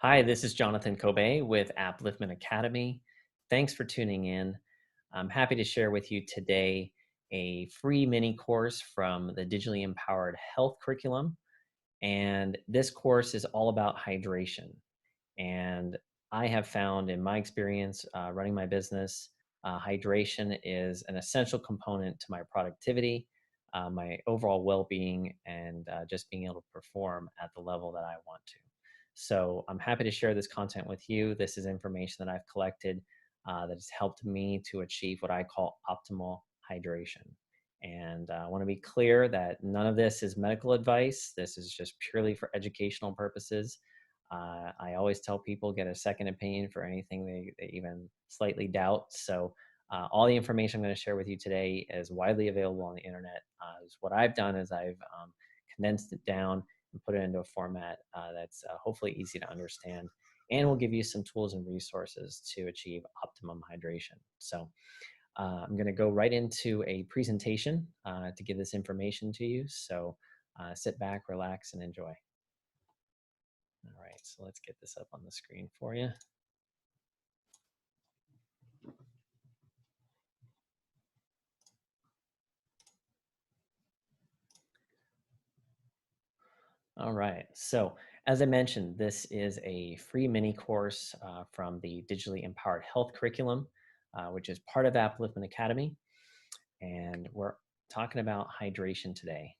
Hi, this is Jonathan Kobe with Upliftment Academy. Thanks for tuning in. I'm happy to share with you today a free mini course from the Digitally Empowered Health Curriculum. And this course is all about hydration. And I have found in my experience running my business, hydration is an essential component to my productivity, my overall well being, and just being able to perform at the level that I want to. So I'm happy to share this content with you. This is information that I've collected that has helped me to achieve what I call optimal hydration. And I want to be clear that none of this is medical advice. This is just purely for educational purposes. I always tell people get a second opinion for anything they even slightly doubt. So all the information I'm going to share with you today is widely available on the internet. What I've done is I've condensed it down and put it into a format that's hopefully easy to understand, and will give you some tools and resources to achieve optimum hydration. So I'm going to go right into a presentation to give this information to you. So sit back, relax, and enjoy. All right, so let's get this up on the screen for you. All right, so as I mentioned, this is a free mini course from the Digitally Empowered Health Curriculum, which is part of Upliftment Academy. And we're talking about hydration today,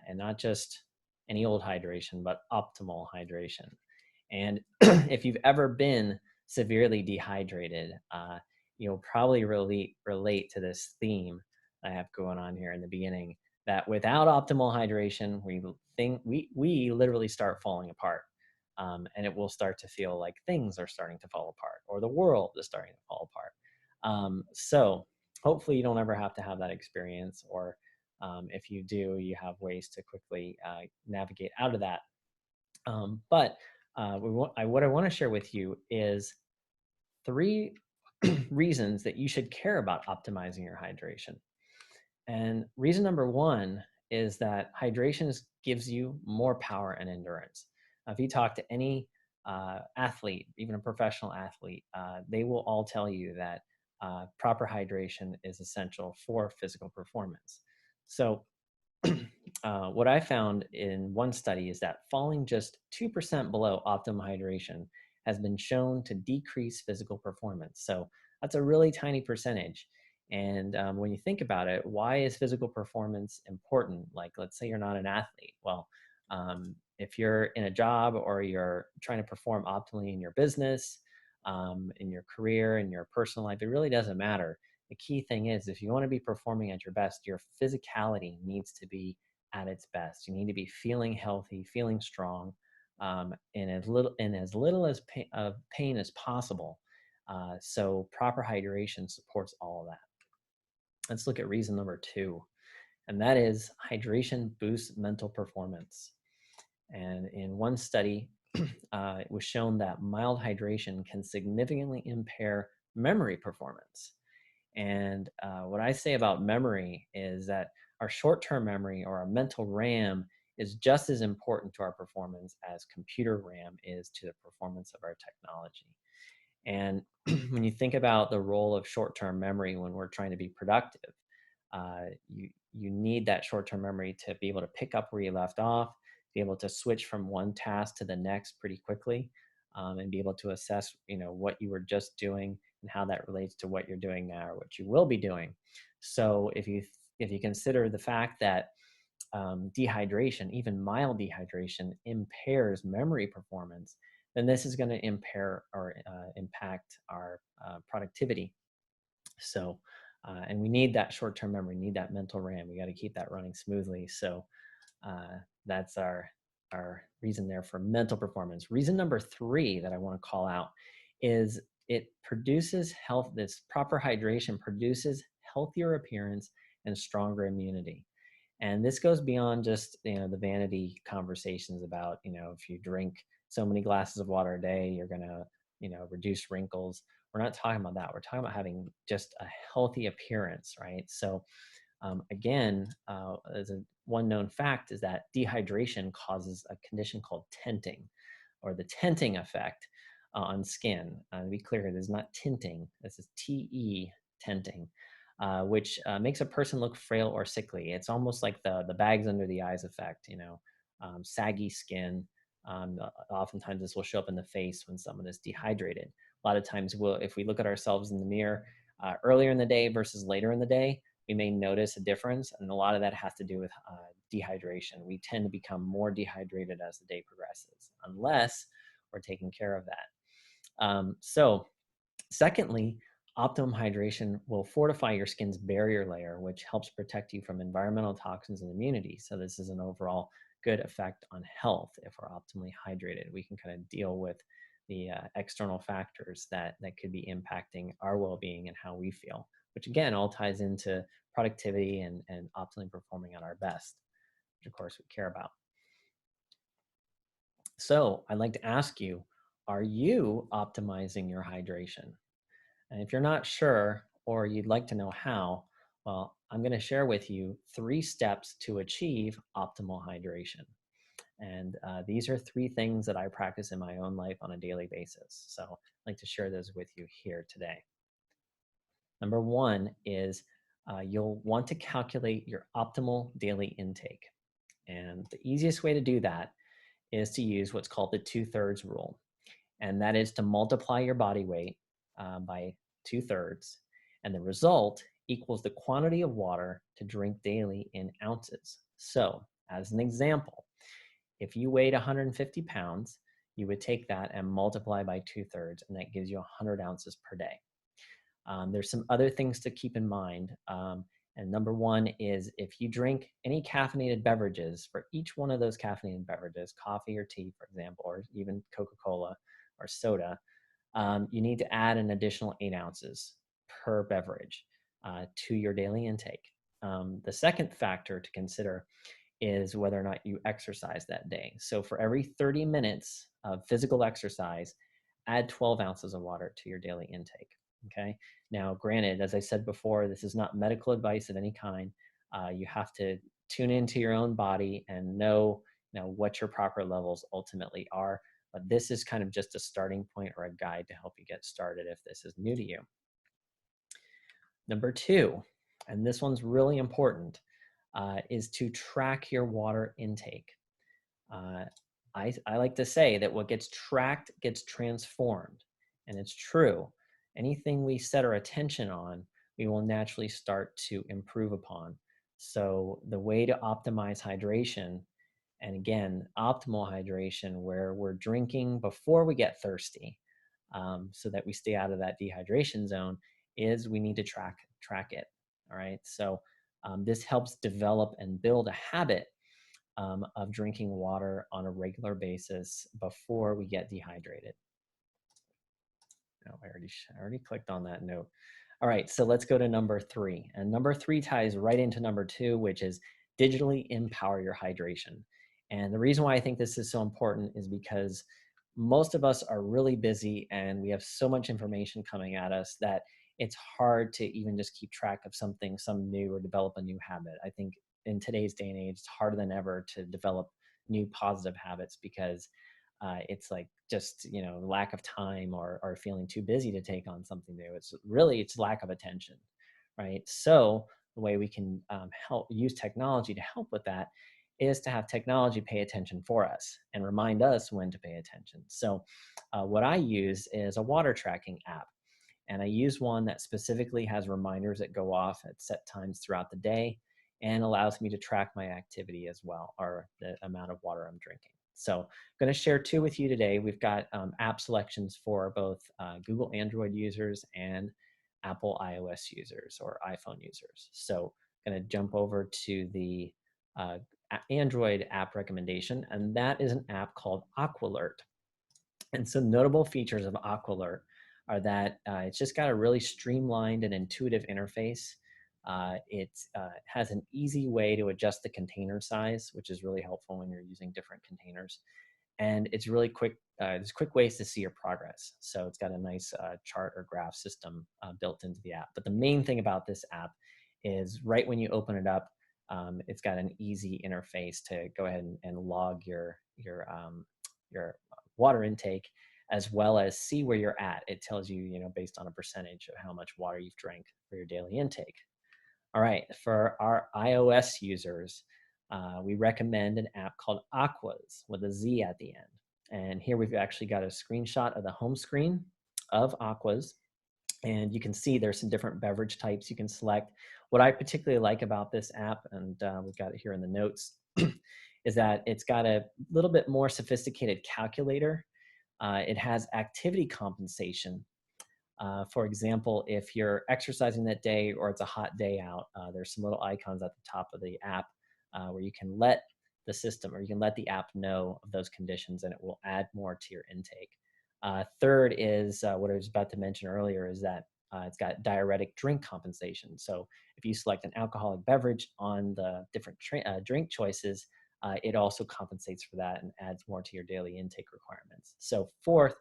and not just any old hydration, but optimal hydration. And if you've ever been severely dehydrated, you'll probably relate to this theme I have going on here in the beginning. That without optimal hydration, we literally start falling apart, and it will start to feel like things are starting to fall apart, or the world is starting to fall apart. So hopefully, you don't ever have to have that experience, or if you do, you have ways to quickly navigate out of that. But what I want to share with you is three reasons that you should care about optimizing your hydration. And reason number one is that gives you more power and endurance. Now, if you talk to any athlete, even a professional athlete, they will all tell you that proper hydration is essential for physical performance. So, what I found in one study is that falling just 2% below optimum hydration has been shown to decrease physical performance. So that's a really tiny percentage. And when you think about it, why is physical performance important? Like, let's say you're not an athlete. Well, if you're in a job or you're trying to perform optimally in your business, in your career, in your personal life, it really doesn't matter. The key thing is if you want to be performing at your best, your physicality needs to be at its best. You need to be feeling healthy, feeling strong, in as little as pain as possible. So proper hydration supports all of that. Let's look at reason number two, and that is hydration boosts mental performance. And in one study, it was shown that mild hydration can significantly impair memory performance. And what I say about memory is that our short term memory or our mental RAM is just as important to our performance as computer RAM is to the performance of our technology. And when you think about the role of short term memory when we're trying to be productive, you need that short term memory to be able to pick up where you left off, be able to switch from one task to the next pretty quickly, and be able to assess what you were just doing and how that relates to what you're doing now or what you will be doing. So if you consider the fact that dehydration, even mild dehydration, impairs memory performance, then this is going to impair or impact our productivity. So, and we need that short-term memory, need that mental RAM. We got to keep that running smoothly. So that's our reason there for mental performance. Reason number three that I want to call out is it produces health. This proper hydration produces healthier appearance and stronger immunity. And this goes beyond just the vanity conversations about if you drink so many glasses of water a day, you're gonna reduce wrinkles. We're not talking about that. We're talking about having just a healthy appearance, right? So again, as a one known fact is that dehydration causes a condition called tenting. or the tenting effect on skin. To be clear, this is not tinting. This is TE, tenting, which makes a person look frail or sickly. It's almost like the bags under the eyes effect, saggy skin. Oftentimes this will show up in the face when someone is dehydrated. A lot of times if we look at ourselves in the mirror earlier in the day versus later in the day, we may notice a difference, and a lot of that has to do with dehydration. We tend to become more dehydrated as the day progresses, unless we're taking care of that. Secondly, optimum hydration will fortify your skin's barrier layer, which helps protect you from environmental toxins and immunity. So this is an overall good effect on health. If we're optimally hydrated, we can kind of deal with the external factors that could be impacting our well-being and how we feel, which again all ties into productivity and optimally performing at our best, which of course we care about. So I'd like to ask you, are you optimizing your hydration? And if you're not sure or you'd like to know how, well, I'm going to share with you 3 steps to achieve optimal hydration. And these are 3 things that I practice in my own life on a daily basis. So I'd like to share those with you here today. Number 1 is you'll want to calculate your optimal daily intake. And the easiest way to do that is to use what's called the 2/3 rule. And that is to multiply your body weight by 2/3, and the result equals the quantity of water to drink daily in ounces. So, as an example, if you weighed 150 pounds, you would take that and multiply by 2/3, and that gives you 100 ounces per day. There's some other things to keep in mind. And number 1 is if you drink any caffeinated beverages, for each one of those caffeinated beverages, coffee or tea, for example, or even Coca-Cola or soda, you need to add an additional 8 ounces per beverage to your daily intake. The second factor to consider is whether or not you exercise that day. So for every 30 minutes of physical exercise, add 12 ounces of water to your daily intake. Okay. Now, granted, as I said before, this is not medical advice of any kind. You have to tune into your own body and know what your proper levels ultimately are. But this is kind of just a starting point or a guide to help you get started if this is new to you. Number 2, and this one's really important, is to track your water intake. I like to say that what gets tracked gets transformed, and it's true. Anything we set our attention on, we will naturally start to improve upon. So the way to optimize hydration, and again, optimal hydration, where we're drinking before we get thirsty, so that we stay out of that dehydration zone, is we need to track it. All right. So this helps develop and build a habit of drinking water on a regular basis before we get dehydrated. No, I already clicked on that note. All right, so let's go to number 3. And number 3 ties right into number 2, which is digitally empower your hydration. And the reason why I think this is so important is because most of us are really busy and we have so much information coming at us that it's hard to even just keep track of some new, or develop a new habit. I think in today's day and age, it's harder than ever to develop new positive habits because it's like just lack of time or feeling too busy to take on something new. It's lack of attention, right? So the way we can help use technology to help with that is to have technology pay attention for us and remind us when to pay attention. So what I use is a water tracking app, and I use one that specifically has reminders that go off at set times throughout the day and allows me to track my activity as well, or the amount of water I'm drinking. So I'm going to share 2 with you today. We've got app selections for both Google Android users and Apple iOS users or iPhone users. So I'm going to jump over to the Android app recommendation, and that is an app called Aqualert. And some notable features of Aqualert are that it's just got a really streamlined and intuitive interface. It has an easy way to adjust the container size, which is really helpful when you're using different containers. And it's really quick. There's quick ways to see your progress. So it's got a nice chart or graph system built into the app. But the main thing about this app is right when you open it up, it's got an easy interface to go ahead and log your water intake, as well as see where you're at. It tells you, based on a percentage of how much water you've drank for your daily intake. All right, for our iOS users, we recommend an app called Aquas with a Z at the end. And here we've actually got a screenshot of the home screen of Aquas. And you can see there's some different beverage types you can select. What I particularly like about this app, and we've got it here in the notes, is that it's got a little bit more sophisticated calculator. It has activity compensation. For example, if you're exercising that day or it's a hot day out, there's some little icons at the top of the app where you can let the system or you can let the app know of those conditions and it will add more to your intake. Third is what I was about to mention earlier is that it's got diuretic drink compensation. So if you select an alcoholic beverage on the different drink choices, it also compensates for that and adds more to your daily intake requirements. So fourth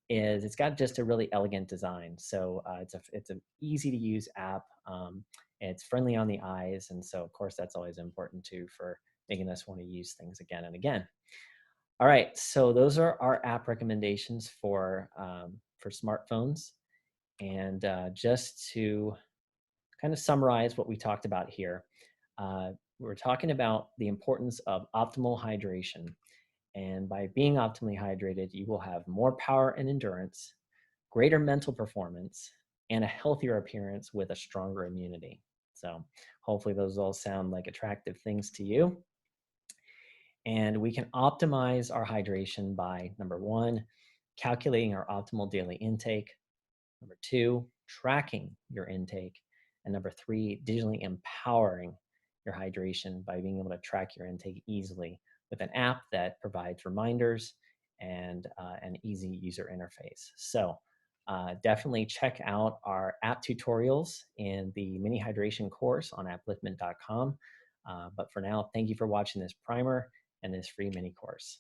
is it's got just a really elegant design. So it's an easy to use app. It's friendly on the eyes, and so of course that's always important too for making us want to use things again and again. All right, so those are our app recommendations for smartphones, and just to kind of summarize what we talked about here, we're talking about the importance of optimal hydration. And by being optimally hydrated, you will have more power and endurance, greater mental performance, and a healthier appearance with a stronger immunity. So hopefully those all sound like attractive things to you. And we can optimize our hydration by number one, calculating our optimal daily intake. Number two, tracking your intake. And number three, digitally empowering your hydration by being able to track your intake easily with an app that provides reminders and an easy user interface. So definitely check out our app tutorials in the mini hydration course on applifment.com. But for now, thank you for watching this primer and this free mini course.